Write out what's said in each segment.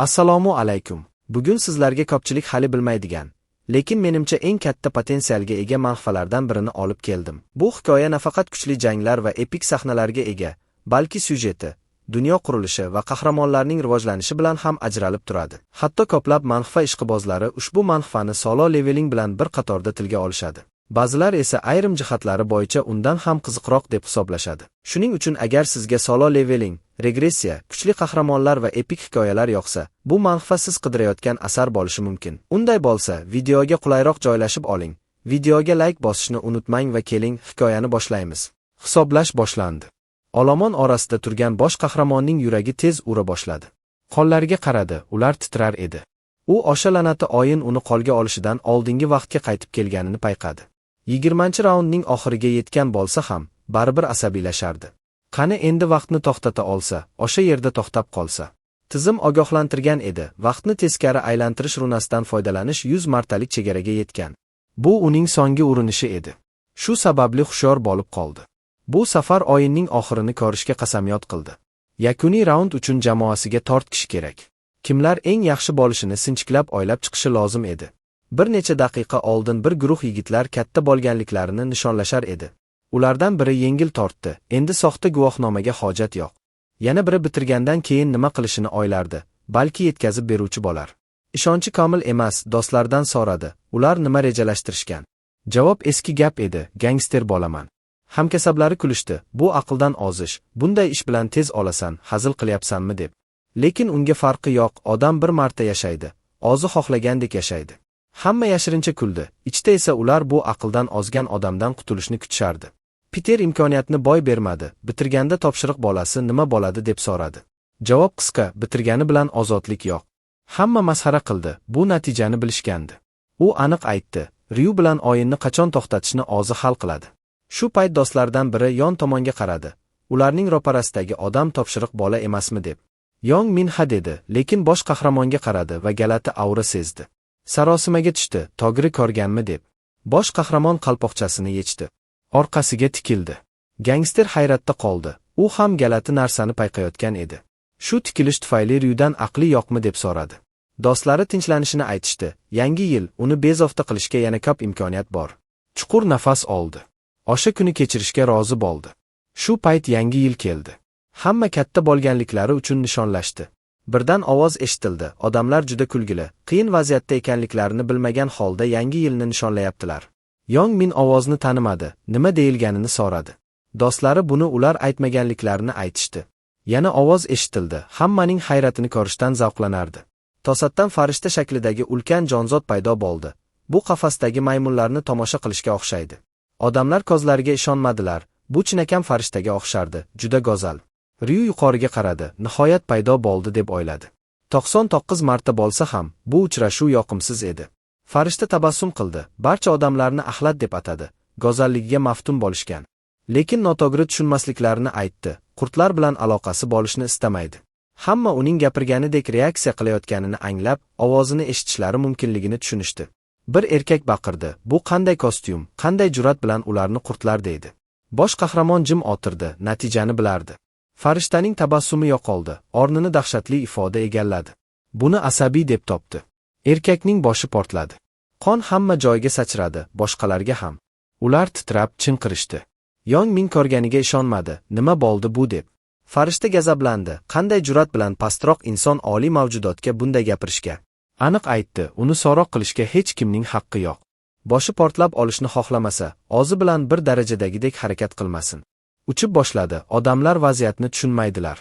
Assalomu alaykum. Bugun sizlarga ko'pchilik hali bilmaydigan, lekin menimcha eng katta potensialga ega manfalardan birini olib keldim. Bu hikoya nafaqat kuchli janglar va epik sahnalarga ega, balki syujeti, dunyo qurilishi va qahramonlarning rivojlanishi bilan ham ajralib turadi. Hatto ko'plab manfa ishqibozlari ushbu manfani solo leveling bilan bir qatorda tilga olishadi. Ba'zilar esa ayrim jihatlari bo'yicha undan ham qiziqroq deb hisoblashadi. Shuning uchun agar sizga solo leveling, regressiya, kuchli qahramonlar va epik hikoyalar yoqsa, bu manfa siz qidirayotgan asar bo'lishi mumkin. Unday bo'lsa, videoga qulayroq joylashib oling. Videoga like bosishni unutmang va keling, hikoyani boshlaymiz. Hisoblash boshlandi. Olomon orasida turgan bosh qahramonning yuragi tez ura boshladi. Qo'llariga qaradi, ular titrar edi. U o'sha la'nati o'yin uni qo'lga olishidan oldingi vaqtga qaytib kelganini payqadi. 20-raundning oxiriga yetgan bo'lsa ham, baribir asabiylashardi. Qani endi vaqtni to'xtata olsa, o'sha yerda to'xtab qolsa. Tizim ogohlantirgan edi, vaqtni teskari aylantirish runasidan foydalanish 100 martalik chegaraga yetgan. Bu uning so'nggi urinishi edi. Shu sababli hushyor bo'lib qoldi. Bu safar o'yinning oxirini ko'rishga qasamyod qildi. Yakuniy raund uchun jamoasiga tortkish kerak. Kimlar eng yaxshi bo'lishini sinchiklab o'ylab chiqishi lozim edi. Bir necha daqiqa oldin bir guruh yigitlar katta bo'lganliklarini nishonlashar edi. Ulardan biri yengil tortdi, endi soxta guvohnomaga hojat yo'q. Yana biri bitirgandan keyin nima qilishini o'ylardi, balki yetkazib beruvchi bo'lar. Ishonchi komil emas, do'stlardan so'radi, ular nima rejalashtirishgan. Javob eski gap edi, gangster bo'laman. Hamkasablari kulishdi, bu aqldan ozish, bunday ish bilan tez olasan, hazil qilyapsanmi deb. Lekin unga farqi yo'q, odam bir marta yashaydi, o'zi xohlagandek yashaydi. Hamma yashirincha kuldi, ichda esa ular bu aqldan ozgan odamdan qutulishni kutishardi. Peter imkoniyatni boy bermadi, bitirganda topshiriq bolasi nima bo'ladi deb so'radi. Javob qisqa, bitirgani bilan ozodlik yo'q. Hamma masxara qildi, bu natijani bilishgandi. U aniq aytdi, Ryu bilan o'yinni qachon to'xtatishni o'zi hal qiladi. Shu payt do'stlardan biri yon tomonga qaradi. Ularning ro'parasidagi odam topshiriq bola emasmi deb. Yong Min ha dedi, lekin bosh qahramonga qaradi va galati aura sezdi. Sarosimaga tushdi, togri ko'rganmi deb. Bosh qahramon qalpoqchasini yechdi. Orqasiga tikildi. Gangster hayratda qoldi. U ham galati narsani payqayotgan edi. Shu tikilish tufayli Ryudan aqli yo'qmi deb so'radi. Do'stlari tinchlanishini aytishdi. Yangi yil, uni bezovta qilishga yana ko'p imkoniyat bor. Chuqur nafas oldi. O'sha kuni kechirishga rozi bo'ldi. Shu payt yangi yil keldi. Hamma katta bo'lganliklari uchun nishonlashdi. Birdan ovoz eshitildi. Odamlar juda kulgili, qiyin vaziyatda ekanliklarini bilmagan holda yangi yilni nishonlayaptilar. Yong Min ovozni tanimadi, nima deyilganini so'radi. Do'stlari buni ular aytmaganliklarini aytishdi. Yana ovoz eshitildi. Hammaning hayratini ko'rishdan zavqlanardi. To'satdan farishta shaklidagi ulkan jonzot paydo bo'ldi. Bu qafasdagi maymunlarni tomosha qilishga o'xshaydi. Odamlar ko'zlariga ishonmadilar. Bu chinakam farishtaga o'xshardi, juda go'zal. Ryu yuqoriga qaradi, nihoyat paydo bo'ldi deb o'yladi. 99 marta bo'lsa ham, bu uchrashuv yoqimsiz edi. Farishta tabassum qildi, barcha odamlarni axlat deb atadi, go'zalligiga maftun bo'lishgan. Lekin noto'g'ri tushunmasliklarini aytdi, qurtlar bilan aloqasi bo'lishni istamaydi. Hamma uning gapirganidek reaksiya qilayotganini anglab, ovozini eshitishlari mumkinligini tushunishdi. Bir erkak baqirdi, bu qanday kostyum, qanday jur'at bilan ularni qurtlar deydi. Bosh qahramon jim o'tirdi, natijani bilardi. Farishtaning tabassumi yo'qoldi, o'rnini dahshatli ifoda egalladi. Buni asabiy deb topdi. Erkakning boshi portladi. Qon hamma joyga sachradi, boshqalarga ham. Ular titrab chinqirishdi. Yong Min ko'rganiga ishonmadi, nima bo'ldi bu deb. Farishta g'azablandi, qanday jur'at bilan pastroq inson oliy mavjudotga bunday gapirishga. Aniq aytdi, uni so'roq qilishga hech kimning haqqi yo'q. Boshi portlab olishni xohlamasa, o'zi bilan bir darajadagidek harakat qilmasin. Uchib boshladi, odamlar vaziyatni tushunmaydilar.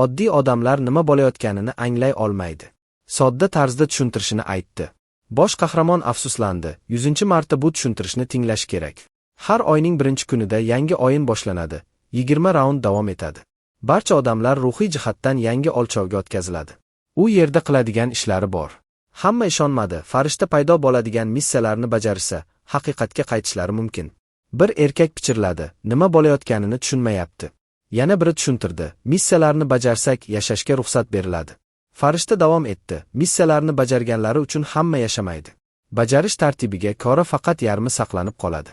Oddiy odamlar nima bo'layotganini anglay olmaydi. Sodda tarzda tushuntirishini aytdi. Bosh qahramon afsuslandi, 100-marta bu tushuntirishni tinglash kerak. Har oyning birinchi kunida yangi o'yin boshlanadi, 20 raund davom etadi. Barcha odamlar ruhiy jihatdan yangi o'lchovga o'tkaziladi. U yerda qiladigan ishlari bor. Hamma ishonmadi, farishta paydo bo'ladigan missiyalarni bajarsa, haqiqatga qaytishlari mumkin. Bir erkak pichirladi, nima bo'layotganini tushunmayapti. Yana biri tushuntirdi, missiyalarni bajarsak yashashga ruxsat beriladi. Farishta davom etdi, missiyalarni bajarganlari uchun hamma yashamaydi. Bajarish tartibiga ko'ra faqat yarmi saqlanib qoladi.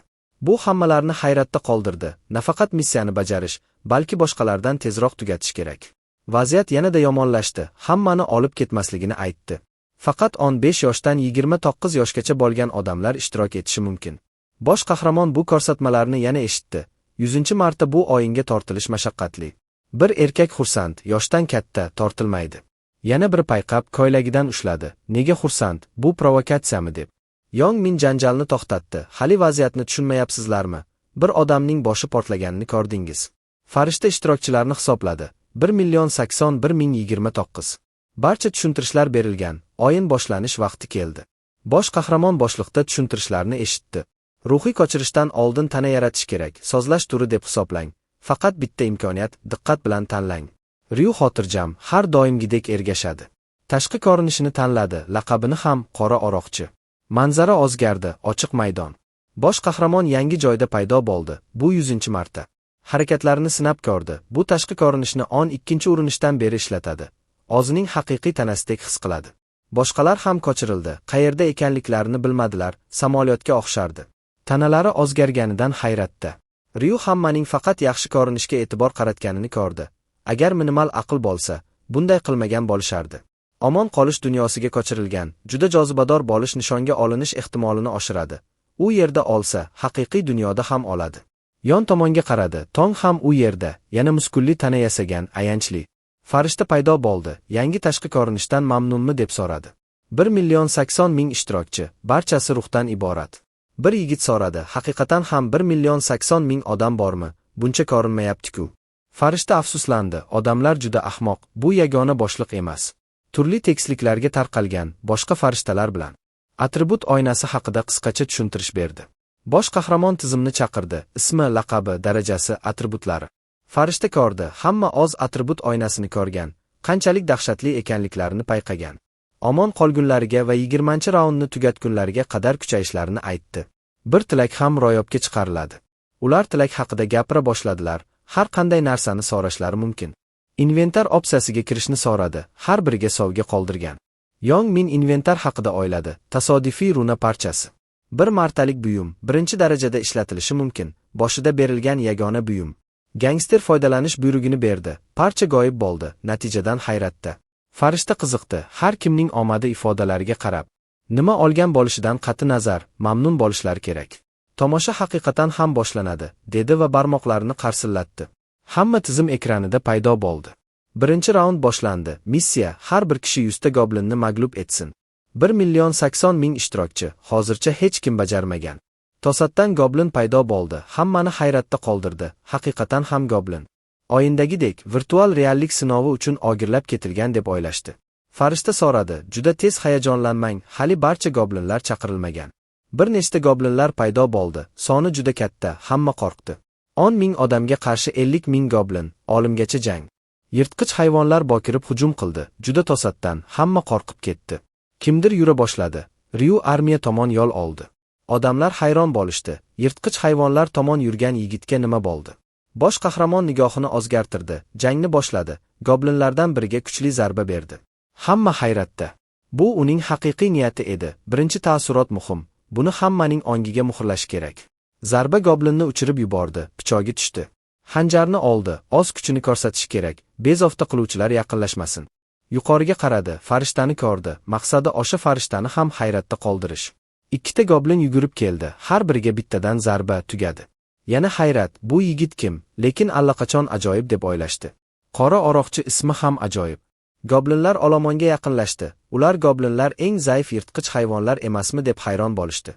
Bu hammalarni hayratda qoldirdi, nafaqat missiyani bajarish, balki boshqalardan tezroq tugatish kerak. Vaziyat yanada yomonlashdi, hammani olib ketmasligini aytdi. Faqat 15 yoshdan 29 yoshgacha bo'lgan odamlar ishtirok etishi mumkin. Bosh qahramon bu ko'rsatmalarni yana eshitdi. 100-marta bu o'yinga tortilish mashaqqatli. Bir erkak xursand, yoshdan katta, tortilmaydi. Yana bir payqab, ko'ylagidan ushladi. Nega xursand? Bu provokatsiyami deb. Yong Min janjalni to'xtatdi. Hali vaziyatni tushunmayapsizlarmi? Bir odamning boshi portlaganini ko'rdingiz. Farishta ishtirokchilarni hisobladi. 1,81,029. Barcha tushuntirishlar berilgan. O'yin boshlanish vaqti keldi. Bosh qahramon boshliqda tushuntirishlarni eshitdi. Ruhiy ko'chirishdan oldin tana yaratish kerak. Sozlash turi deb hisoblang. Faqat bitta imkoniyat, diqqat bilan tanlang. Ryu xotirjam, har doimgidek ergashadi. Tashqi ko'rinishini tanladi, laqabini ham qora oroqchi. Manzara o'zgardi, ochiq maydon. Bosh qahramon yangi joyda paydo bo'ldi. Bu 100-marta. Harakatlarini sinab ko'rdi. Bu tashqi ko'rinishni 12 urinishdan beri ishlatadi. O'zining haqiqiy tanasidek his qiladi. Boshqalar ham ko'chirildi. Qayerda ekanliklarini bilmadilar, samolyotga o'xshardi. Tanalari o'zgarganidan hayratda. Ryu hammaning faqat yaxshi ko'rinishga e'tibor qaratganini ko'rdi. Agar minimal aql bo'lsa, bunday qilmagan bo'lishardi. Omon qolish dunyosiga ko'chirilgan, juda jozibador bo'lish nishonga olinish ehtimolini oshiradi. U yerda olsa, haqiqiy dunyoda ham oladi. Yon tomonga qaradi, tong ham u yerda, yana muskulli tana yasagan, ayanchli. Farishta paydo bo'ldi, yangi tashqi ko'rinishdan mamnunmi deb so'radi. 1,80,000 ishtirokchi, barchasi ruhdan iborat. Bir yigit so'radi, haqiqatan ham 1,80,000 odam bormi? Buncha ko'rinmayapti-ku. Farishta afsuslandi, odamlar juda ahmoq, bu yagona boshliq emas. Turli tekisliklarga tarqalgan, boshqa farishtalar bilan. Atribut oynasi haqida qisqacha tushuntirish berdi. Bosh qahramon tizimni chaqirdi, ismi, laqabi, darajasi, atributlari. Farishta ko'rdi, hamma o'z atribut oynasini ko'rgan, qanchalik dahshatli ekanliklarini payqagan. Omon qolgunlariga va 20-raundni tugatgunlariga qadar kuchayishlarini aytdi. Bir tilak ham ro'yobga chiqariladi. Ular tilak haqida gapira boshladilar, har qanday narsani so'rashlari mumkin. Inventar opsiyasiga kirishni so'radi, har biriga sovg'a qoldirgan. Yong Min inventar haqida o'yladi, tasodifiy runa parchasi. Bir martalik buyum, birinchi darajada ishlatilishi mumkin, boshida berilgan yagona buyum. Gangster foydalanish buyrugini berdi, parcha g'oyib bo'ldi, natijadan hayratda. Farishta qiziqdi, har kimning omadi ifodalariga qarab. Nima olgan bo'lishidan qat'i nazar, mamnun bo'lishlari kerak. Tomosha haqiqatan ham boshlanadi, dedi va barmoqlarini qarsillatdi. Hamma tizim ekranida paydo bo'ldi. Birinchi raund boshlandi. Missiya, har bir kishi 100 ta goblinni mag'lub etsin. 1,80,000 ishtirokchi, hozircha hech kim bajarmagan. To'satdan goblin paydo bo'ldi, hammani hayratda qoldirdi, haqiqatan ham goblin. O'yindagidek, virtual reallik sinovi uchun ogirlab ketilgan deb o'ylashdi. Farishta so'radi, juda tez hayajonlanmang, hali barcha goblinlar chaqirilmagan. Bir nechta goblinlar paydo bo'ldi, soni juda katta, hamma qo'rqdi. 10,000 odamga qarshi 50,000 goblin, olimgacha jang. Yirtqich hayvonlar bokirib hujum qildi, juda to'satdan, hamma qo'rqib ketdi. Kimdir yura boshladi. Ryu armiya tomon yo'l oldi. Odamlar hayron bo'lishdi. Yirtqich hayvonlar tomon yurgan yigitga nima bo'ldi? Bosh qahramon nigohini o'zgartirdi, jangni boshladi. Goblinlardan biriga kuchli zarba berdi. Hamma hayratda. Bu uning haqiqiy niyati edi. Birinchi ta'ssurot muhim. Buni hammaning ongiga muhrlash kerak. Zarba goblinni uchirib yubordi, pichog'i tushdi. Hanjarni oldi, o'z kuchini ko'rsatish kerak. Bezovta qiluvchilar yaqinlashmasin. Yuqoriga qaradi, farishtani ko'rdi. Maqsadi o'sha farishtani ham hayratda qoldirish. Ikkita goblin yugurib keldi, har biriga bittadan zarba tugadi. Yana hayrat, bu yigit kim? Lekin allaqachon ajoyib deb o'ylashdi. Qora oroqchi ismi ham ajoyib. Goblinlar olomonga yaqinlashdi. Ular goblinlar eng zaif yirtqich hayvonlar emasmi deb hayron bo'lishdi.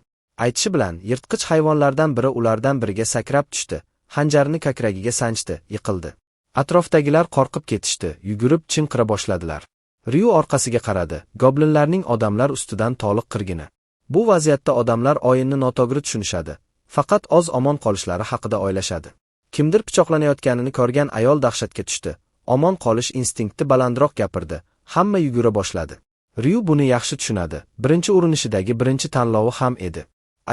Aytishi bilan, yirtqich hayvonlardan biri ulardan biriga sakrab tushdi. Hanjarini ko'kragiga sanchdi, yiqildi. Atrofdagilar qo'rqib ketishdi, yugurib chinqira boshladilar. Ryu orqasiga qaradi, goblinlarning odamlar ustidan to'liq qirgini. Bu vaziyatda odamlar o'yinni noto'g'ri tushunishadi. Faqat o'z omon qolishlari haqida o'ylashadi. Kimdir pichoqlanayotganini ko'rgan ayol dahshatga tushdi. Omon qolish instinkti balandroq gapirdi. Hamma yugura boshladi. Ryu buni yaxshi tushunadi. Birinchi urinishidagi birinchi tanlovi ham edi.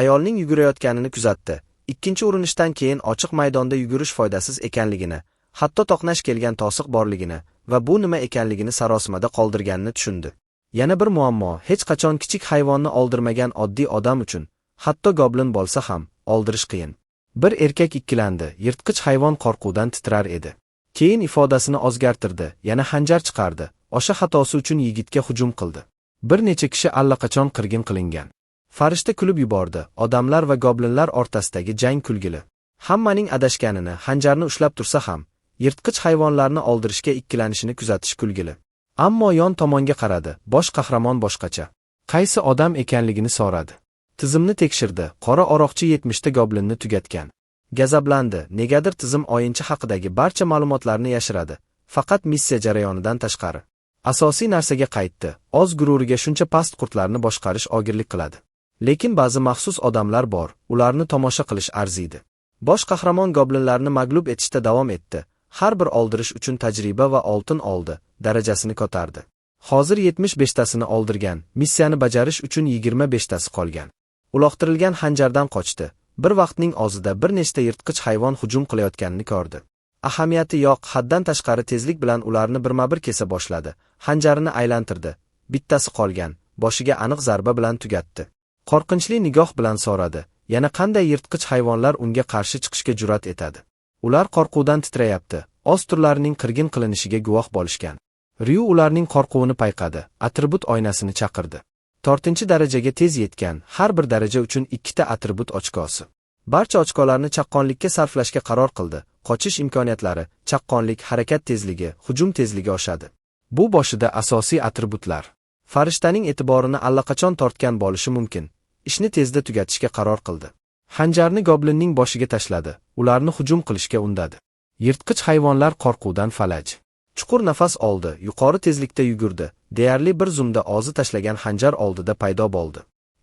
Ayolning yugurayotganini kuzatdi. Ikkinchi urinishdan keyin ochiq maydonda yugurish foydasiz ekanligini, hatto to'qnash kelgan to'siq borligini va bu nima ekanligini sarosimada qoldirganini tushundi. Yana bir muammo, hech qachon kichik hayvonni oldirmagan oddiy odam uchun, hatto goblin bo'lsa ham, oldirish qiyin. Bir erkak ikkilandi, yirtqich hayvon qo'rquvdan titrar edi. Keyin ifodasini o'zgartirdi, yana xanjar chiqardi. O'sha xatosi uchun yigitga hujum qildi. Bir necha kishi allaqachon qirg'in qilingan. Farishta kulib yubordi. Odamlar va goblinlar o'rtasidagi jang kulgili. Hammaning adashganini, xanjarni ushlab tursa ham, yirtqich hayvonlarni oldirishga ikkilanishini kuzatish kulgili. Ammo yon tomonga qaradi. Bosh qahramon boshqacha. Qaysi odam ekanligini so'radi. Tizimni tekshirdi. Qora oroqchi 70 ta goblinni tugatgan. Gazablandi. Negadir tizim o'yinchi haqidagi barcha ma'lumotlarni yashiradi, faqat missiya jarayonidan tashqari. Asosiy narsaga qaytdi. O'z gururiga shuncha past qurtlarni boshqarish ogirlik qiladi. Lekin ba'zi maxsus odamlar bor, ularni tomosha qilish arziydi. Bosh qahramon goblinlarni mag'lub etishda davom etdi. Har bir oldirish uchun tajriba va oltin oldi, darajasini ko'tardi. Hozir 75 tasini oldirgan, missiyani bajarish uchun 25 tasi qolgan. Uloqtirilgan xanjardan qochdi. Bir vaqtning o'zida bir nechta yirtqich hayvon hujum qilayotganini ko'rdi. Ahamiyati yo'q, haddan tashqari tezlik bilan ularni birma-bir kesa boshladi. Xanjarini aylantirdi. Bittasi qolgan, boshiga aniq zarba bilan tugatdi. Qo'rqinchli nigoh bilan so'radi, yana qanday yirtqich hayvonlar unga qarshi chiqishga jur'at etadi? Ular qo'rquvdan titrayapti. O'z turlarining qirg'in qilinishiga guvoh bo'lishgan. Ryu ularning qo'rquvini payqadi, atribut oynasini chaqirdi. 4-darajaga tez yetgan, har bir daraja uchun 2 ta atribut ochkosi. Barcha ochkolarni chaqqonlikka sarflashga qaror qildi. Qochish imkoniyatlari, chaqqonlik, harakat tezligi, hujum tezligi oshadi. Bu boshida asosiy atributlar. Farishtaning e'tiborini allaqachon tortgan bo'lishi mumkin. Ishni tezda tugatishga qaror qildi. Xanjarni goblinning boshiga tashladi, ularni hujum qilishga undadi. Yirtqich hayvonlar qo'rquvdan falaj. Chuqur nafas oldi, yuqori tezlikda yugurdi. Deyarli bir zumda og'zi tashlagan xanjar oldida paydo bo'ldi.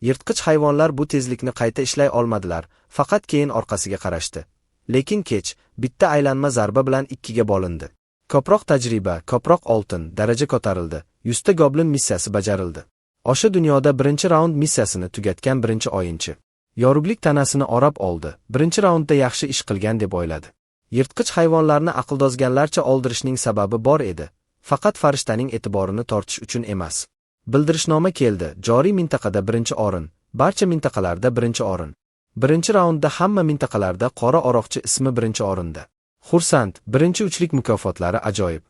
Yirtqich hayvonlar bu tezlikni qayta ishlay olmadilar, faqat keyin orqasiga qarashdi. Lekin kech, bitta aylanma zarba bilan 2 ga bo'lindi. Ko'proq tajriba, ko'proq oltin, daraja ko'tarildi. 100 ta goblin missiyasi bajarildi. O'sha dunyoda birinchi raund missiyasini tugatgan birinchi o'yinchi. Yorug'lik tanasini o'rab oldi. Birinchi raundda yaxshi ish qilgan deb o'yladi. Yirtqich hayvonlarni aqldozganlarcha oldirishning sababi bor edi. Faqat farishtaning e'tiborini tortish uchun emas. Bildirishnoma keldi. Joriy mintaqada birinchi o'rin, barcha mintaqalarda birinchi o'rin. Birinchi raundda hamma mintaqalarda qora oroqchi ismi birinchi o'rinda. Xursand, birinchi uchlik mukofotlari ajoyib.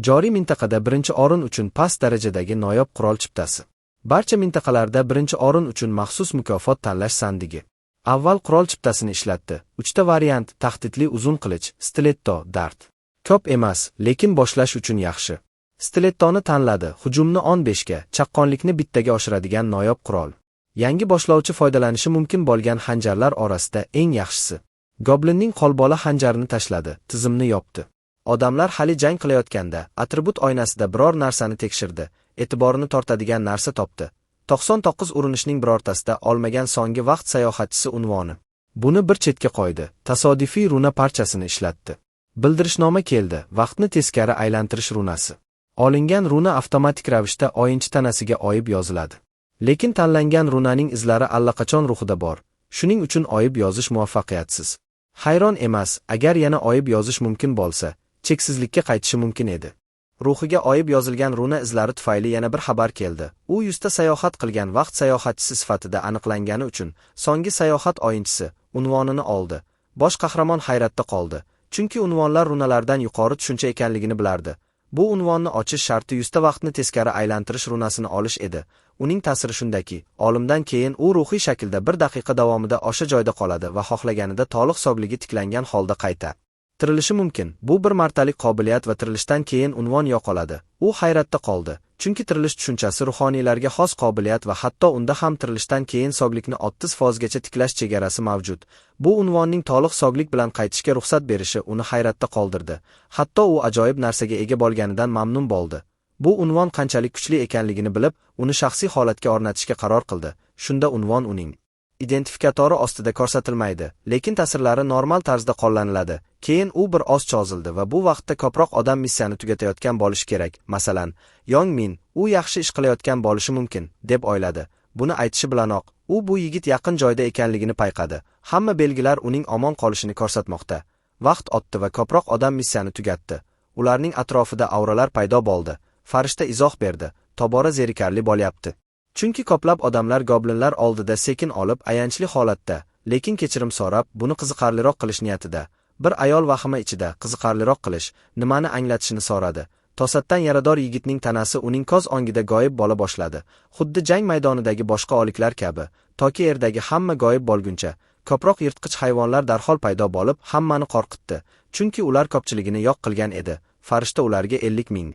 Joriy mintaqada birinchi o'rin uchun past darajadagi noyob qurol chiptasi. Barcha mintaqalarda birinchi o'rin uchun maxsus mukofot tanlash sandigi. Avval qurol chiptasini ishlatdi. 3 ta variant: tahdidli uzun qilich, stiletto, dart. Ko'p emas, lekin boshlash uchun yaxshi. Stilettoni tanladi. Hujumni 15 ga, chaqqonlikni bittaga oshiradigan noyob qurol. Yangi boshlovchi foydalanishi mumkin bo'lgan xanjarlar orasida eng yaxshisi. Goblinning qo'lbola xanjarini tashladi, tizimni yopdi. Odamlar hali jang qilayotganda, atribut oynasida biror narsani tekshirdi, e'tiborini tortadigan narsa topdi. 99 urinishning birortasida olmagan so'nggi vaqt sayohatchisi unvoni. Buni bir chetga qo'ydi, tasodifiy runa parchasini ishlatdi. Bildirishnoma keldi, vaqtni teskari aylantirish runasi. Olingan runa avtomatik ravishda o'yinchi tanasiga oyib yoziladi. Lekin tanlangan runaning izlari allaqachon ruhida bor. Shuning uchun oyib yozish muvaffaqiyatsiz. Hayron emas, agar yana oyib yozish mumkin bo'lsa, cheksizlikka qaytishi mumkin edi. Ruhiga oyib yozilgan runa izlari tufayli yana bir xabar keldi. U 100 ta sayohat qilgan vaqt sayohatchisi sifatida aniqlangani uchun so'nggi sayohat o'yinchisi unvonini oldi. Bosh qahramon hayratda qoldi, chunki unvonlar runalardan yuqori tushuncha ekanligini bilardi. Bu unvonni ochish sharti 100 ta vaqtni teskari aylantirish runasini olish edi. Uning ta'siri shundaki, olimdan keyin u ruhiy shaklda 1 daqiqa davomida o'sha joyda qoladi va xohlaganida to'liq sog'ligi tiklangan holda qayta tirilishi mumkin. Bu bir martalik qobiliyat va tirilishdan keyin unvon yo'qoladi. U hayratda qoldi, chunki tirilish tushunchasi ruhoniylarga xos qobiliyat va hatto unda ham tirilishdan keyin sog'likni 30% gacha tiklash chegarasi mavjud. Bu unvonning to'liq sog'lik bilan qaytishga ruxsat berishi uni hayratda qoldirdi. Hatto u ajoyib narsaga ega bo'lganidan mamnun bo'ldi. Bu unvon qanchalik kuchli ekanligini bilib, uni shaxsiy holatga o'rnatishga qaror qildi. Shunda unvon uning identifikatori ostida ko'rsatilmaydi, lekin ta'sirlari normal tarzda qo'llaniladi. Keyin u bir oz cho'zildi va bu vaqtda ko'proq odam missiyani tugatayotgan bo'lishi kerak. Masalan, Yong Min, u yaxshi ish qilayotgan bo'lishi mumkin, deb o'yladi. Buni aytishi bilanoq, u bu yigit yaqin joyda ekanligini payqadi. Hamma belgilar uning omon qolishini ko'rsatmoqda. Vaqt o'tdi va ko'proq odam missiyani tugatdi. Ularning atrofida auralar paydo bo'ldi. Farishta izoh berdi, tobora zerikarli bo'lyapti. Chunki ko'plab odamlar goblinlar oldida sekin olib, ayanchli holatda, lekin kechirim so'rab, buni qiziqarliroq qilish niyatida. Bir ayol vahima ichida qiziqarliroq qilish, nimani anglatishini so'radi. To'satdan yarador yigitning tanasi uning ko'z o'ngida g'oyib bo'la boshladi. Xuddi jang maydonidagi boshqa o'liklar kabi, toki yerdagi hamma g'oyib bo'lguncha, ko'proq yirtqich hayvonlar darhol paydo bo'lib, hammani qo'rqitdi. Chunki ular ko'pchiligini yo'q qilgan edi. Farishta ularga 50 ming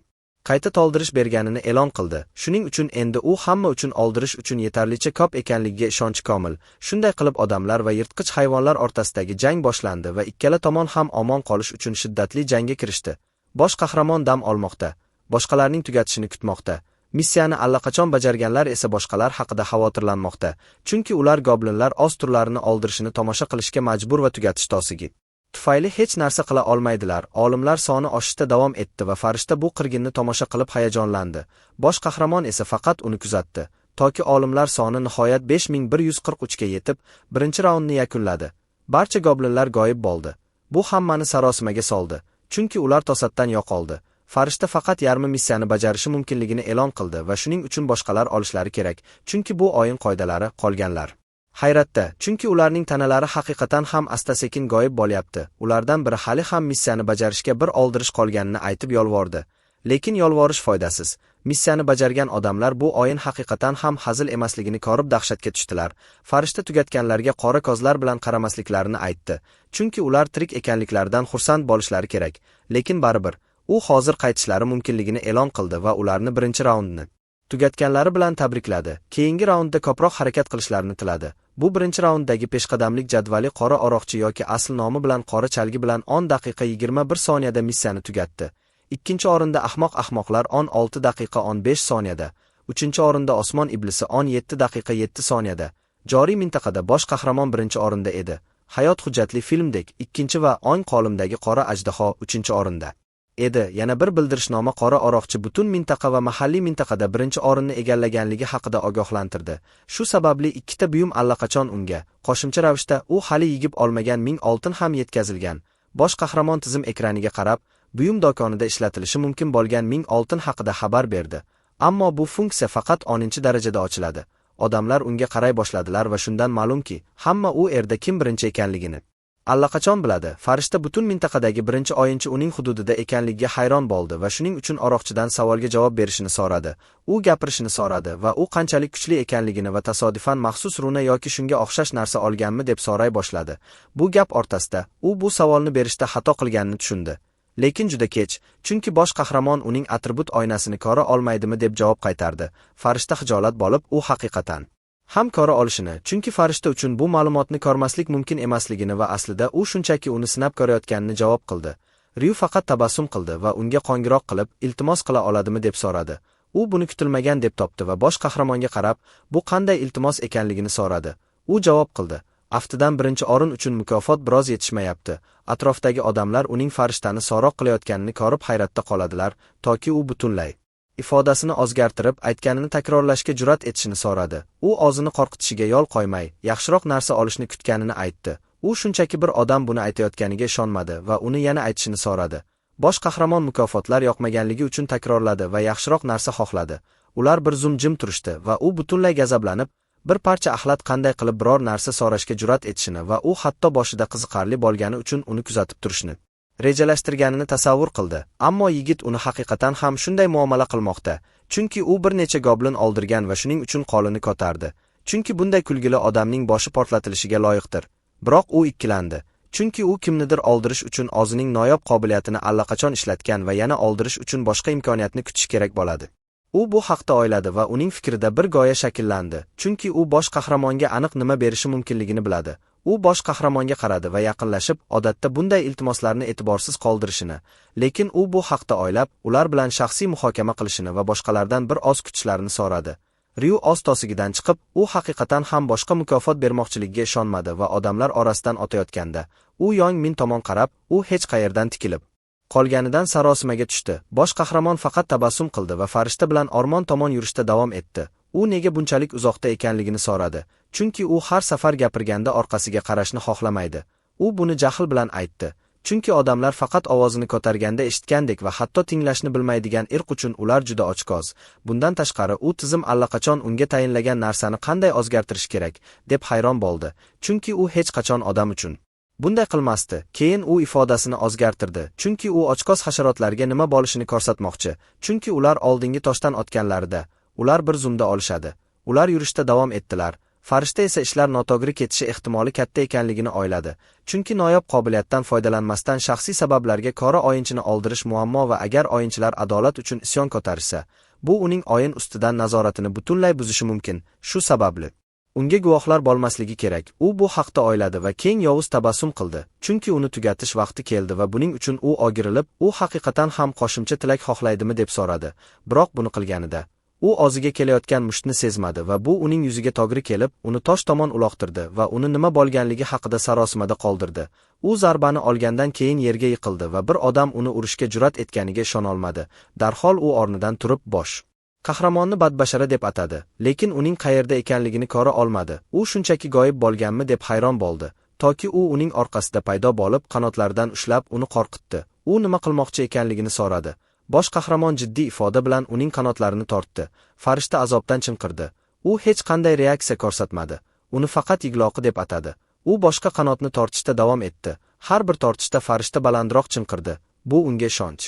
qayta to'ldirish berganini e'lon qildi. Shuning uchun endi u hamma uchun oldirish uchun yetarlicha ko'p ekanligiga ishonchi komil. Shunday qilib odamlar va yirtqich hayvonlar o'rtasidagi jang boshlandi va ikkala tomon ham omon qolish uchun shiddatli jangga kirishdi. Bosh qahramon dam olmoqda, boshqalarning tugatishini kutmoqda. Missiyani allaqachon bajarganlar esa boshqalar haqida xavotirlanmoqda, chunki ular goblinlar o'z turlarini oldirishini tomosha qilishga majbur va tugatish tosigi tufayli hech narsa qila olmaydilar. Olimlar soni oshishda davom etdi va farishta bu qirginni tomosha qilib hayajonlandi. Bosh qahramon esa faqat uni kuzatdi, toki olimlar soni nihoyat 5143 ga yetib, birinchi raundni yakunladi. Barcha goblinlar g'oyib bo'ldi. Bu hammani sarosimaga soldi, chunki ular to'satdan yo'qoldi. Farishta faqat yarmi missiyani bajarishi mumkinligini e'lon qildi va shuning uchun boshqalar olishlari kerak, chunki bu o'yin qoidalari. Qolganlar hayratda, chunki ularning tanalari haqiqatan ham asta-sekin g'oyib bo'lyapti. Ulardan biri hali ham missiyani bajarishga bir oldirish qolganini aytib yolvordi. Lekin yolvorish foydasiz. Missiyani bajargan odamlar bu o'yin haqiqatan ham hazil emasligini ko'rib dahshatga tushdilar. Farishta tugatganlarga qora ko'zlar bilan qaramasliklarini aytdi, chunki ular tirik ekanliklaridan xursand bo'lishlari kerak. Lekin baribir u hozir qaytishlari mumkinligini e'lon qildi va ularni birinchi raundni tugatganlari bilan tabrikladi. Keyingi raundda ko'proq harakat qilishlarini tiladi. Bu birinchi raunddagi peshqadamlik jadvali qora oroqchi yoki asl nomi bilan qora chalgi bilan 10 daqiqa 21 soniyada missiyani tugatdi. Ikkinchi o'rinda ahmoqlar 16 daqiqa 15 soniyada. Uchinchi o'rinda osmon iblisi 17 daqiqa 7 soniyada. Joriy mintaqada bosh qahramon birinchi o'rinda edi. Hayot hujjatli filmdek ikkinchi va o'ng qo'limdagi qora ajdaho uchinchi o'rinda edi. Yana bir bildirishnoma qora oroqchi butun mintaqa va mahalliy mintaqada birinchi o'rinni egallaganligi haqida ogohlantirdi. Shu sababli ikkita buyum allaqachon unga, qo'shimcha ravishda u hali yigib olmagan 1000 oltin ham yetkazilgan. Bosh qahramon tizim ekraniga qarab, buyum do'konida ishlatilishi mumkin bo'lgan 1000 oltin haqida xabar berdi. Ammo bu funksiya faqat 10-darajada ochiladi. Odamlar unga qaray boshladilar va shundan ma'lumki, hamma u yerda kim birinchi ekanligini allaqachon biladi. Farishta butun mintaqadagi birinchi o'yinchi uning hududida ekanligiga hayron bo'ldi va shuning uchun oroqchidan savolga javob berishini so'radi. U gapirishini so'radi va u qanchalik kuchli ekanligini va tasodifan maxsus runa yoki shunga o'xshash narsa olganmi deb so'ray boshladi. Bu gap o'rtasida u bu savolni berishda xato qilganini tushundi. Lekin juda kech, chunki bosh qahramon uning atribut oynasini ko'ra olmaydimi deb javob qaytardi. Farishta xijolat bo'lib, u haqiqatan ham ko'ra olishini, chunki farishta uchun bu ma'lumotni ko'rmaslik mumkin emasligini va aslida u shunchaki uni sinab ko'rayotganini javob qildi. Ryu faqat tabassum qildi va unga qo'ng'iroq qilib, iltimos qila oladimi deb so'radi. U buni kutilmagan deb topdi va bosh qahramonga qarab, bu qanday iltimos ekanligini so'radi. U javob qildi: "Aftidan birinchi o'rin uchun mukofot biroz yetishmayapti." Atrofdagi odamlar uning farishtani so'roq qilayotganini ko'rib hayratda qoladilar, toki u butunlay ifodasini o'zgartirib, aytganini takrorlashga jur'at etishini so'radi. U o'zini qo'rqitishiga yo'l qo'ymay, yaxshiroq narsa olishni kutganini aytdi. U shunchaki bir odam buni aytayotganiga ishonmadi va uni yana aytishini so'radi. Bosh qahramon mukofotlar yoqmaganligi uchun takrorladi va yaxshiroq narsa xohladi. Ular bir zum jim turishdi va u butunlay gazablanib, bir parcha axlat qanday qilib biror narsa so'rashga jur'at etishini va u hatto boshida qiziqarli bo'lgani uchun uni kuzatib turishni rejalashtirganini tasavvur qildi. Ammo yigit uni haqiqatan ham shunday muomala qilmoqda, chunki u bir necha goblin oldirgan va shuning uchun qo'lini ko'tardi. Chunki bunday kulgili odamning boshi portlatilishiga loyiqdir. Biroq u ikkilandi, chunki u kimnidir oldirish uchun o'zining noyob qobiliyatini allaqachon ishlatgan va yana oldirish uchun boshqa imkoniyatni kutish kerak bo'ladi. U bu haqda o'yladi va uning fikrida bir g'oya shakllandi, chunki u bosh qahramonga aniq nima berishi mumkinligini biladi. U bosh qahramonga qaradi va yaqinlashib, odatda bunday iltimoslarni e'tiborsiz qoldirishini, lekin u bu haqda o'ylab, ular bilan shaxsiy muhokama qilishini va boshqalardan bir oz kutishlarini so'radi. Ryu o'z tosigidan chiqib, u haqiqatan ham boshqa mukofot bermoqchiligiga ishonmadi va odamlar orasidan o'tayotganda, u yong min tomon qarab, u hech qayerdan tikilib qolganidan sarosimaga tushdi. Bosh qahramon faqat tabassum qildi va farishta bilan o'rmon tomon yurishda davom etdi. U nega bunchalik uzoqda ekanligini so'radi, chunki u har safar gapirganda orqasiga qarashni xohlamaydi. U buni jahl bilan aytdi, chunki odamlar faqat ovozini ko'targanda eshitgandek va hatto tinglashni bilmaydigan irq uchun ular juda ochko'z. Bundan tashqari u tizim allaqachon unga tayinlagan narsani qanday o'zgartirish kerak deb hayron bo'ldi, chunki u hech qachon odam uchun Bunday qilmasdi. Keyin u ifodasini o'zgartirdi, chunki u ochko'z hasharotlarga nima bo'lishini ko'rsatmoqchi, chunki ular oldingi toshdan otganlarida, ular bir zumda olishadi. Ular yurishda davom etdilar. Farishta esa ishlar noto'g'ri ketishi ehtimoli katta ekanligini o'yladi, chunki noyob qobiliyatdan foydalanmasdan shaxsiy sabablarga qora o'yinchini oldirish muammo va agar o'yinchilar adolat uchun isyon ko'tarishsa, bu uning o'yin ustidan nazoratini butunlay buzishi mumkin. Shu sababli unga guvohlar bo'lmasligi kerak. U bu haqda o'yladi va keng yovuz tabassum qildi, chunki uni tugatish vaqti keldi va buning uchun u o'girilib, u haqiqatan ham qo'shimcha tilak xohlaydimi deb so'radi. Biroq buni qilganida u o'ziga kelayotgan mushtni sezmadi va bu uning yuziga to'g'ri kelib, uni tosh tomon uloqtirdi va uni nima bo'lganligi haqida sarosimada qoldirdi. U zarbani olgandan keyin yerga yiqildi va bir odam uni urishga jur'at etganiga ishonolmadi. Darhol u o'rnidan turib bosh qahramonni badbashara deb atadi, lekin uning qayerda ekanligini ko'ra olmadi. U shunchaki g'oyib bo'lganmi deb hayron bo'ldi, toki u uning orqasida paydo bo'lib, qanotlaridan ushlab uni qo'rqitdi. U nima qilmoqchi ekanligini so'radi. Bosh qahramon jiddiy ifoda bilan uning qanotlarini tortdi. Farishta azobdan chinqirdi. U hech qanday reaksiya ko'rsatmadi. Uni faqat igloqi deb atadi. U boshqa qanotni tortishda davom etdi. Har bir tortishda farishta balandroq chinqirdi. Bu unga ishonch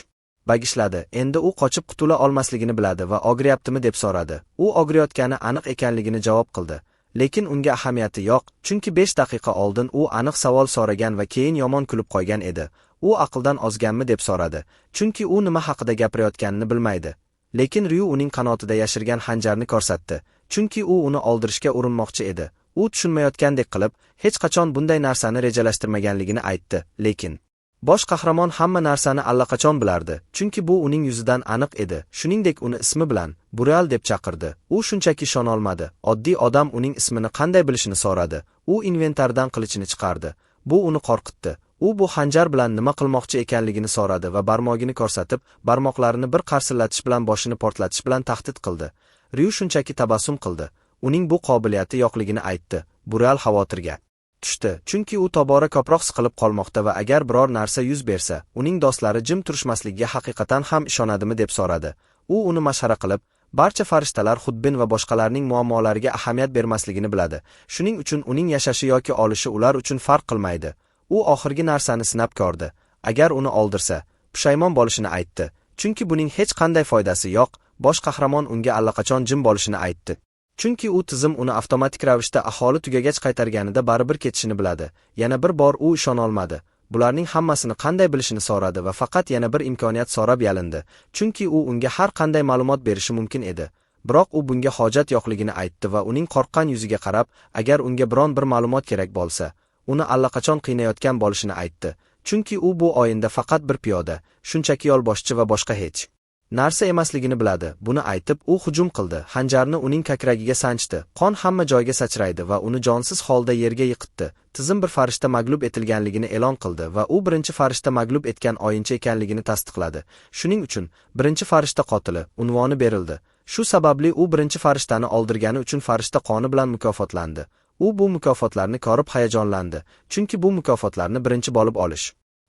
bagishladi. Endi u qochib qutula olmasligini biladi va og'riyaptimi deb so'radi. U og'riyotgani aniq ekanligini javob qildi. Lekin unga ahamiyati yo'q, chunki 5 daqiqa oldin u aniq savol so'ragan va keyin yomon kulib qo'ygan edi. U aqldan ozganmi deb so'radi, chunki u nima haqida gapirayotganini bilmaydi. Lekin Ryu uning qanotida yashirgan xanjarni ko'rsatdi, chunki u uni oldirishga urinmoqchi edi. U tushunmayotgandek qilib, hech qachon bunday narsani rejalashtirmaganligini aytdi, lekin bosh qahramon hamma narsani allaqachon bilardi, chunki bu uning yuzidan aniq edi. Shuningdek, uni ismi bilan Bureal deb chaqirdi. U shunchaki ishonolmadi. Oddiy odam uning ismini qanday bilishini so'radi. U inventardan qilichini chiqardi. Bu uni qo'rqitdi. U bu xanjar bilan nima qilmoqchi ekanligini so'radi va barmog'ini ko'rsatib, barmoqlarini bir qarsillatish bilan boshini portlatish bilan tahdid qildi. Ryu shunchaki tabassum qildi. Uning bu qobiliyati yo'qligini aytdi. Bureal xavotirga tushdi, chunki u tobora ko'proq siqilib qolmoqda va agar biror narsa yuz bersa, uning do'stlari jim turishmasligiga haqiqatan ham ishonadimi deb so'radi. U uni mashara qilib, barcha farishtalar xudbin va boshqalarning muammolariga ahamiyat bermasligini biladi. Shuning uchun uning yashashi yoki olishi ular uchun farq qilmaydi. U oxirgi narsani sinab ko'rdi. Agar uni oldirsa, pushaymon bo'lishini aytdi, chunki buning hech qanday foydasi yo'q. Bosh qahramon unga allaqachon jim bo'lishini aytdi, chunki u tizim uni avtomatik ravishda aholi tugagach qaytarganida baribir ketishini biladi. Yana bir bor u ishonolmadi. Bularning hammasini qanday bilishini so'radi va faqat yana bir imkoniyat so'rab yalindi, chunki u unga har qanday ma'lumot berishi mumkin edi. Biroq u bunga hojat yo'qligini aytdi va uning qo'rqqan yuziga qarab, agar unga biron bir ma'lumot kerak bo'lsa, uni allaqachon qiynayotgan bo'lishini aytdi, chunki u bu o'yinda faqat bir piyoda, shunchaki yo'lboshchi va boshqa hech narsa emasligini biladi. Buni aytib, u hujum qildi, xanjarni uning ko'kragiga sanchdi. Qon hamma joyga sachraydi va uni jonsiz holda yerga yiqitdi. Tizim bir farishta mag'lub etilganligini e'lon qildi va u birinchi farishta mag'lub etgan o'yinchi ekanligini tasdiqladi. Shuning uchun birinchi farishta qotili unvoni berildi. Shu sababli u birinchi farishtani oldirgani uchun farishta qoni bilan mukofotlandi. U bu mukofotlarni ko'rib hayajonlandi, chunki bu mukofotlarni birinchi bo'lib olish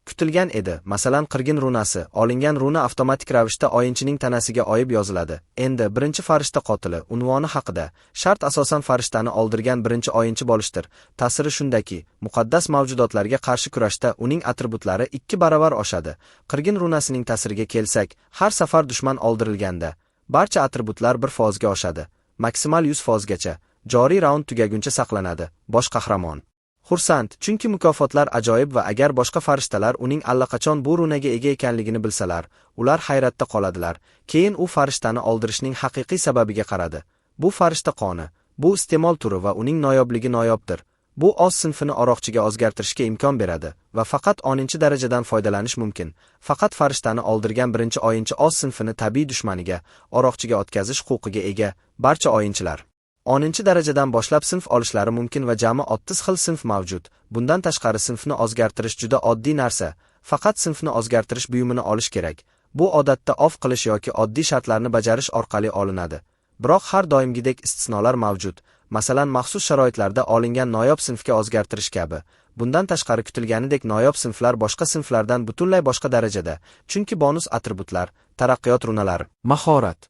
kutilgan edi. Masalan, qirgin runasi, olingan runa avtomatik ravishda o'yinchining tanasiga oyib yoziladi. Endi birinchi farishta qotili unvoni haqida shart asosan farishtani oldirgan birinchi o'yinchi bo'lishdir. Ta'siri shundaki, muqaddas mavjudotlarga qarshi kurashda uning atributlari 2 baravar oshadi. Qirgin runasining ta'siriga kelsak, har safar dushman oldirilganda barcha atributlar 1% ga oshadi, maksimal 100% gacha. Joriy raund tugaguncha saqlanadi. Bosh qahramon xursand, chunki mukofotlar ajoyib va agar boshqa farishtalar uning allaqachon bu runaga ega ekanligini bilsalar, ular hayratda qoladilar. Keyin u farishtani oldirishning haqiqiy sababiga qaradi. Bu farishta qoni, bu iste'mol turi va uning noyobligi noyobdir. Bu oz sinfini oroqchiga o'zgartirishga imkon beradi va faqat 10-darajadan foydalanish mumkin. Faqat farishtani oldirgan birinchi o'yinchi oz sinfini tabiiy dushmaniga, oroqchiga o'tkazish huquqiga ega. Barcha o'yinchilar 10-darajadan boshlab sinf olishlari mumkin va jami 30 xil sinf mavjud. Bundan tashqari sinfni o'zgartirish juda oddiy narsa. Faqat sinfni o'zgartirish buyumini olish kerak. Bu odatda off qilish yoki oddiy shartlarni bajarish orqali olinadi. Biroq har doimgidek istisnolar mavjud. Masalan, maxsus sharoitlarda olingan noyob sinfga o'zgartirish kabi. Bundan tashqari kutilganidek noyob sinflar boshqa sinflardan butunlay boshqa darajada, chunki bonus atributlar, taraqqiyot runalari, mahorat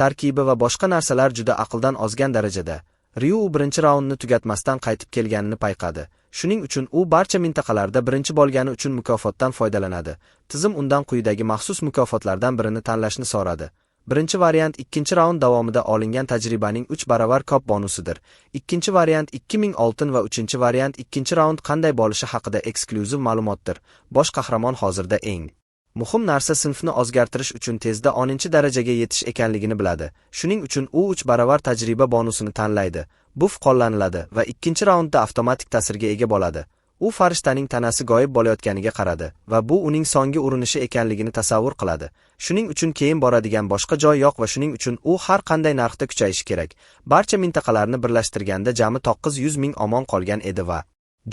tarkibi va boshqa narsalar juda aqldan ozgan darajada. Ryu birinchi raundni tugatmasdan qaytib kelganini payqadi. Shuning uchun u barcha mintaqalarda birinchi bo'lgani uchun mukofotdan foydalanadi. Tizim undan quyidagi maxsus mukofotlardan birini tanlashni so'radi. Birinchi variant ikkinchi raund davomida olingan tajribaning 3 baravar kop bonusidir. Ikkinchi variant 2000 oltin va uchinchi variant ikkinchi raund qanday bo'lishi haqida eksklyuziv ma'lumotdir. Bosh qahramon hozirda eng muhim narsa sinfni o'zgartirish uchun tezda 10 darajaga yetish ekanligini biladi. Shuning uchun u 3 baravar tajriba bonusini tanlaydi. Bu qo'llaniladi va ikkinchi raundda avtomatik ta'sirga ega bo'ladi. U farishtaning tanasi g'oyib bo'layotganiga qaradi va bu uning so'nggi urinishi ekanligini tasavvur qiladi. Shuning uchun keyin boradigan boshqa joy yo'q va shuning uchun u har qanday narxda kuchayishi kerak. Barcha mintaqalarni birlashtirganda jami 900 ming omon qolgan edi va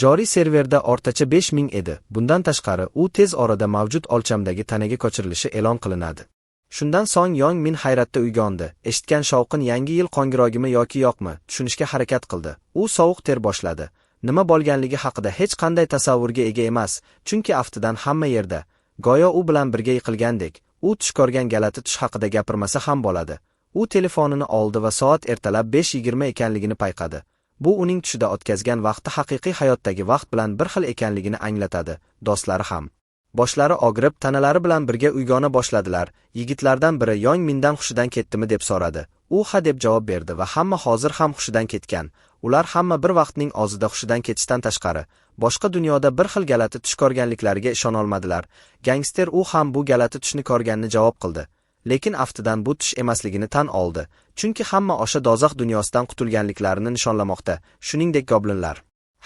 joriy serverda o'rtacha 5000 edi. Bundan tashqari, u tez orada mavjud o'lchamdagi tanaga ko'chirilishi e'lon qilinadi. Shundan so'ng Yong Min hayratda uyg'ondi. Eshitgan shovqin yangi yil qo'ng'irog'imi yoki yo'qmi, tushunishga harakat qildi. U sovuq ter boshladi. Nima bo'lganligi haqida hech qanday tasavvurga ega emas, chunki aftidan hamma yerda, go'yo u bilan birga yiqilgandek, u tush ko'rgan galati tush haqida gapirmasa ham bo'ladi. U telefonini oldi va soat ertalab 5:20 ekanligini payqadi. Bu uning tushida o'tkazgan vaqti haqiqiy hayotdagi vaqt bilan bir xil ekanligini anglatadi. Do'stlari ham boshlari og'rib, tanalari bilan birga uyg'ona boshladilar. Yigitlardan biri Yong Mindan hushidan ketdimi deb so'radi. U ha deb javob berdi va hamma hozir ham hushidan ketgan. Ular hamma bir vaqtning o'zida hushidan ketishdan tashqari, boshqa dunyoda bir xil galati tush ko'rganliklariga ishona olmadilar. Gangster u ham bu galati tushni ko'rganini javob qildi. Lekin aftidan bu tush emasligini tan oldi, chunki hamma o'sha dozoq dunyosidan qutulganliklarini nishonlamoqda. Shuningdek, goblinlar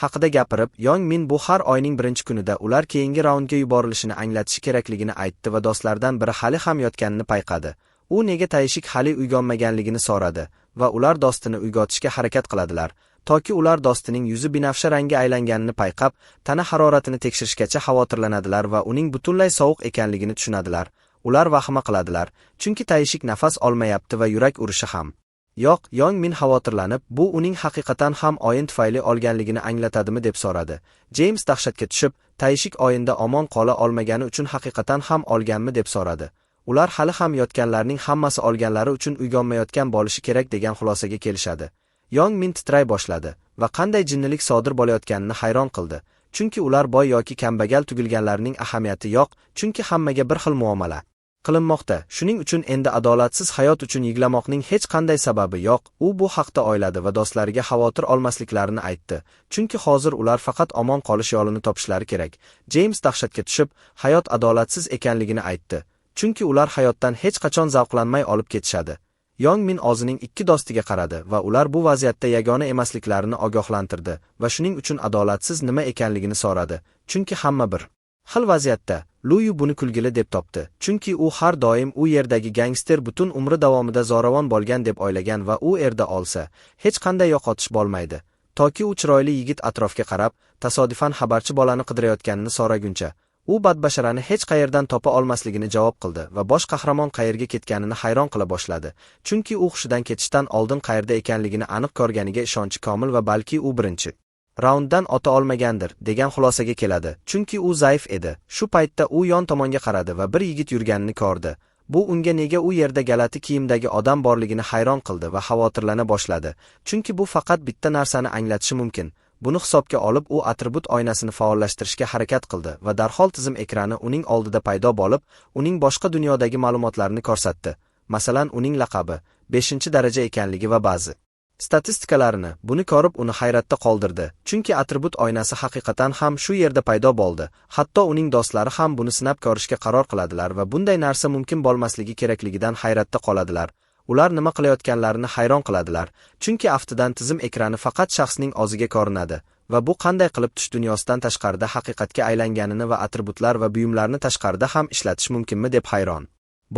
haqida gapirib, Yong Min bu har oyning birinchi kunida ular keyingi raundga yuborilishini anglatishi kerakligini aytdi va do'stlardan biri hali ham yotganini payqadi. U nega Tayshik hali uyg'onmaganligini so'radi va ular do'stini uyg'otishga harakat qiladilar, toki ular do'stining yuzi binafsha rangga aylanganini payqab, tana haroratini tekshirishgacha xavotirlanadilar va uning butunlay sovuq ekanligini tushunadilar. Ular vahima qiladilar, chunki Tayshik nafas olmayapti va yurak urishi ham yo'q. Yong Min xavotirlanib, bu uning haqiqatan ham o'yin tufayli olganligini anglatadimi deb so'radi. James dahshatga tushib, Tayshik o'yinda omon qola olmagani uchun haqiqatan ham olganmi deb so'radi. Ular hali ham yotganlarning hammasi olganlari uchun uyg'onmayotgan bo'lishi kerak degan xulosaga kelishadi. Yong Min titray boshladi va qanday jinnilik sodir bo'layotganini hayron qildi. Chunki ular boy yoki kambag'al tugilganlarning ahamiyati yo'q, chunki hammaga bir xil muomala qilinmoqda. Shuning uchun endi adolatsiz hayot uchun yig'lamoqning hech qanday sababi yo'q. U bu haqda o'yladi va do'stlariga xavotir olmasliklarini aytdi, chunki hozir ular faqat omon qolish yo'lini topishlari kerak. James dahshatga tushib, hayot adolatsiz ekanligini aytdi, chunki ular hayotdan hech qachon zavqlanmay olib ketishadi. Yong Min o'zining ikki do'stiga qaradi va ular bu vaziyatda yagona emasliklarini ogohlantirdi va shuning uchun adolatsiz nima ekanligini so'radi, chunki hamma bir xil vaziyatda. Luyu buni kulgili deb topdi, chunki u har doim u yerdagi gangster butun umri davomida zo'ravon bo'lgan deb o'ylagan va u erda olsa, hech qanday yo'qotish bo'lmaydi. Toki u chiroyli yigit atrofga qarab, tasodifan xabarchi bolani qidirayotganini so'raguncha, u badbasharani hech qayerdan topa olmasligini javob qildi va bosh qahramon qayerga ketganini hayron qila boshladi, chunki u hushidan ketishdan oldin qayerda ekanligini aniq ko'rganiga ishonchi komil va balki u birinchi raunddan o'ta olmagandir degan xulosaga keladi, chunki u zaif edi. Shu paytda u yon tomonga qaradi va bir yigit yurganini ko'rdi. Bu unga nega u yerda galati kiyimdagi odam borligini hayron qildi va xavotirlana boshladi, chunki bu faqat bitta narsani anglatishi mumkin. Buni hisobga olib, u atribut oynasini faollashtirishga harakat qildi va darhol tizim ekrani uning oldida paydo bo'lib, uning boshqa dunyodagi ma'lumotlarini ko'rsatdi. Masalan, uning laqabi 5-daraja ekanligi va ba'zi statistikalarini. Buni ko'rib uni hayratda qoldirdi, chunki atribut oynasi haqiqatan ham shu yerda paydo bo'ldi. Hatto uning do'stlari ham buni sinab ko'rishga qaror qiladilar va bunday narsa mumkin bo'lmasligi kerakligidan hayratda qoladilar. Ular nima qilayotganlarini hayron qiladilar, chunki aftidan tizim ekrani faqat shaxsning o'ziga ko'rinadi va bu qanday qilib tush dunyosidan tashqarida haqiqatga aylanganini va atributlar va buyumlarni tashqarida ham ishlatish mumkinmi deb hayron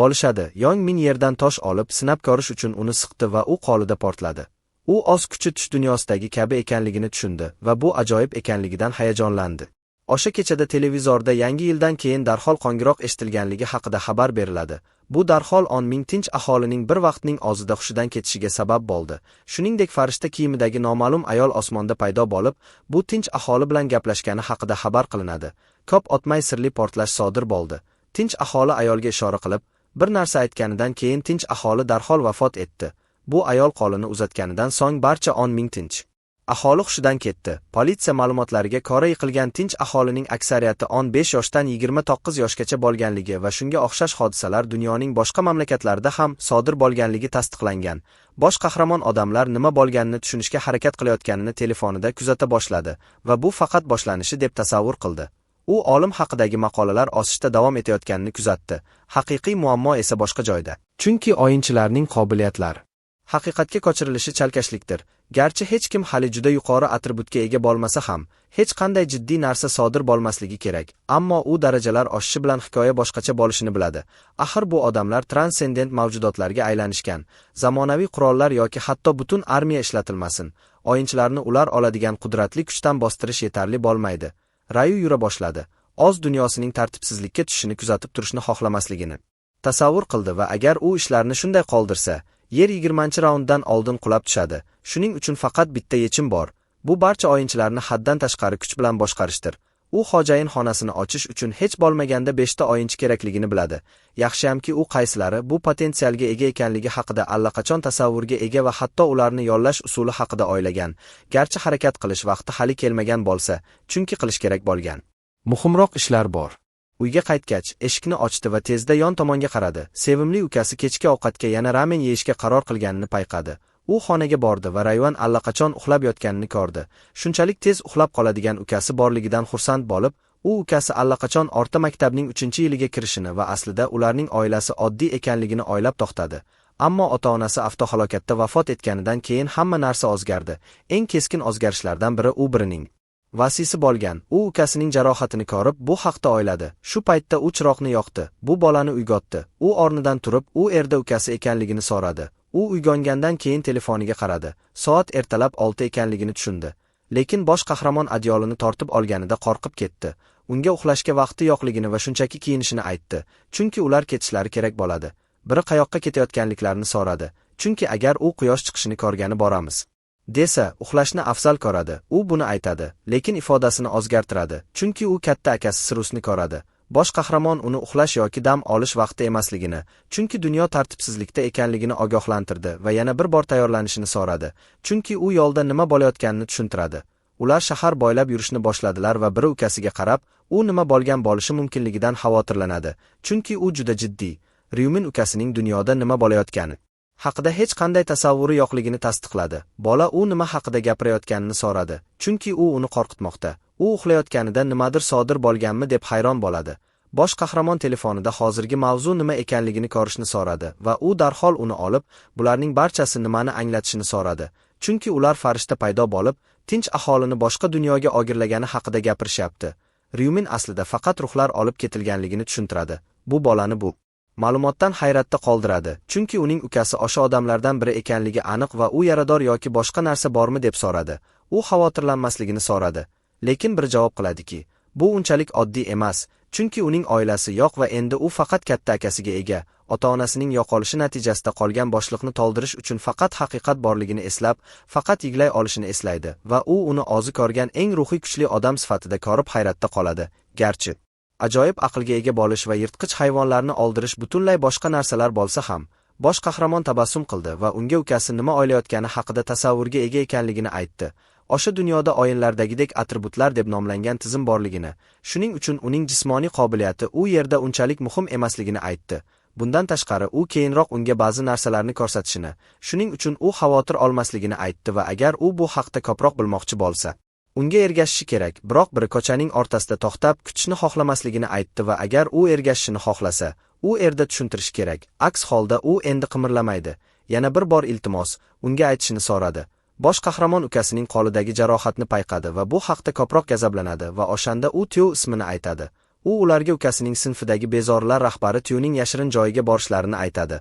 bo'lishadi. Yong Min yerdan tosh olib sinab ko'rish uchun uni siqdi va u qo'lida portladi. U o'z kuchi tush dunyosidagi kabi ekanligini tushundi va bu ajoyib ekanligidan hayajonlandi. O'sha kechada televizorda yangi yildan keyin darhol qo'ng'iroq eshitilganligi haqida xabar beriladi. Bu darhol 10 ming tinch aholining bir vaqtning o'zida hushidan ketishiga sabab bo'ldi. Shuningdek, farishta kiyimidagi noma'lum ayol osmonda paydo bo'lib, bu tinch aholi bilan gaplashgani haqida xabar qilinadi. Ko'p o'tmay sirli portlash sodir bo'ldi. Tinch aholi ayolga ishora qilib, bir narsa aytganidan keyin tinch aholi darhol vafot etdi. Bu ayol qo'lini uzatganidan so'ng barcha 10 ming tinch aholi hushidan ketdi. Politsiya ma'lumotlariga ko'ra yiqilgan tinch aholining aksariyati 15 yoshdan 29 yoshgacha bo'lganligi va shunga o'xshash hodisalar dunyoning boshqa mamlakatlarida ham sodir bo'lganligi tasdiqlangan. Bosh qahramon odamlar nima bo'lganini tushunishga harakat qilayotganini telefonida kuzata boshladi va bu faqat boshlanishi deb tasavvur qildi. U olim haqidagi maqolalar osishda davom etayotganini kuzatdi. Haqiqiy muammo esa boshqa joyda. Chunki o'yinchilarning qobiliyatlari haqiqatga ko'chirilishi chalkashlikdir. Garchi hech kim hali juda yuqori atributga ega bo'lmasa ham, hech qanday jiddiy narsa sodir bo'lmasligi kerak. Ammo u darajalar oshishi bilan hikoya boshqacha bo'lishini biladi. Axir bu odamlar transcendent mavjudotlarga aylanishgan. Zamonaviy qurollar yoki hatto butun armiya ishlatilmasin, o'yinchilarni ular oladigan qudratli kuchdan bostirish yetarli bo'lmaydi. Rayu yura boshladi. Oz dunyosining tartibsizlikka tushishini kuzatib turishni xohlamasligini tasavvur qildi va agar u ishlarni shunday qoldirsa, yer 20-raunddan oldin qulab tushadi. Shuning uchun faqat bitta yechim bor. Bu barcha o'yinchilarni haddan tashqari kuch bilan boshqarishdir. U xo'jayin xonasini ochish uchun hech bo'lmaganda 5 ta o'yinchi kerakligini biladi. Yaxshiyamki u qaysilari bu potensialga ega ekanligi haqida allaqachon tasavvurga ega va hatto ularni yollash usuli haqida o'ylagan. Garchi harakat qilish vaqti hali kelmagan bo'lsa, chunki qilish kerak bo'lgan muhimroq ishlar bor. Uyga qaytgach, eshikni ochdi va tezda yon tomonga qaradi. Sevimli ukasi kechki ovqatga yana ramen yeyishga qaror qilganini payqadi. U xonaga bordi va Rayvon allaqachon uxlab yotganini ko'rdi. Shunchalik tez uxlab qoladigan ukasi borligidan xursand bo'lib, u ukasi allaqachon o'rta maktabning 3-yiliga kirishini va aslida ularning oilasi oddiy ekanligini o'ylab to'xtadi. Ammo ota-onasi avtohalokatda vafot etganidan keyin hamma narsa o'zgardi. Eng keskin o'zgarishlardan biri u birining vasiysi bo'lgan. U ukasining jarohatini ko'rib, bu haqda o'yladi. Shu paytda u chiroqni yoqdi. Bu bolani uyg'otdi. U o'rnidan turib, u erda ukasi ekanligini so'radi. U uyg'ongandan keyin telefoniga qaradi. Soat ertalab 6 ekanligini tushundi. Lekin bosh qahramon adyolini tortib olganida qo'rqib ketdi. Unga uxlashga vaqti yo'qligini va shunchaki kiyinishini aytdi. Chunki ular ketishlari kerak bo'ladi. Biri qayoqqa ketayotganliklarini so'radi. Chunki agar u quyosh chiqishini ko'rgani boramiz desa, uxlashni afzal ko'radi. U buni aytadi, lekin ifodasini o'zgartiradi. Chunki u katta akasi Sirusni ko'radi. Bosh qahramon uni uxlash yoki dam olish vaqti emasligini, chunki dunyo tartibsizlikda ekanligini ogohlantirdi va yana bir bor tayyorlanishini so'radi. Chunki u yo'lda nima bo'layotganini tushuntiradi. Ular shahar bo'ylab yurishni boshladilar va biri ukasiga qarab, u nima bo'lgan bo'lishi mumkinligidan xavotirlanadi. Chunki u juda jiddiy. Ryumin ukasining dunyoda nima bo'layotgani haqida hech qanday tasavvuri yo'qligini tasdiqladi. Bola u nima haqida gapirayotganini so'radi, chunki u uni qo'rqitmoqda. U uxlayotganida nimadir sodir bo'lganmi deb hayron bo'ladi. Bosh qahramon telefonida hozirgi mavzu nima ekanligini ko'rishni so'radi va u darhol uni olib, bularning barchasi nimani anglatishini so'radi. Chunki ular farishta paydo bo'lib, tinch aholini boshqa dunyoga o'girlagani haqida gapirishyapti. Ryumin aslida faqat ruhlar olib ketilganligini tushuntiradi. Bu bolani bu ma'lumotdan hayratda qoldiradi, chunki uning ukasi o'sha odamlardan biri ekanligi aniq va u yarador yoki boshqa narsa bormi deb so'radi. U xavotirlanmasligini so'radi, lekin bir javob qiladiki, bu unchalik oddiy emas, chunki uning oilasi yo'q va endi u faqat katta akasiga ega. Ota-onasining yo'qolishi natijasida qolgan boshliqni to'ldirish uchun faqat haqiqat borligini eslab, faqat yiglay olishini eslaydi va u uni o'zi ko'rgan eng ruhiy kuchli odam sifatida ko'rib hayratda qoladi. Garchi ajoyib aqlga ega bo'lish va yirtqich hayvonlarni oldirish butunlay boshqa narsalar bo'lsa ham, bosh qahramon tabassum qildi va unga ukasi nima o'ylayotgani haqida tasavvurga ega ekanligini aytdi. O'sha dunyoda o'yinlardagidek atributlar deb nomlangan tizim borligini, shuning uchun uning jismoniy qobiliyati u yerda unchalik muhim emasligini aytdi. Bundan tashqari u keyinroq unga ba'zi narsalarni ko'rsatishini, shuning uchun u xavotir olmasligini aytdi va agar u bu haqda ko'proq bilmoqchi bo'lsa, unga ergashishi kerak. Biroq biri ko'chaning o'rtasida to'xtab, kutishni xohlamasligini aytdi va agar u ergashishni xohlasa, u erda tushuntirish kerak. Aks holda u endi qimirlamaydi. Yana bir bor iltimos, unga aytishini so'radi. Bosh qahramon ukasining qo'lidagi jarohatni payqadi va bu haqda ko'proq gazablanadi va o'shanda u Tyo ismini aytadi. U ularga ukasining sinfidagi bezorilar rahbari Tyoning yashirin joyiga borishlarini aytadi.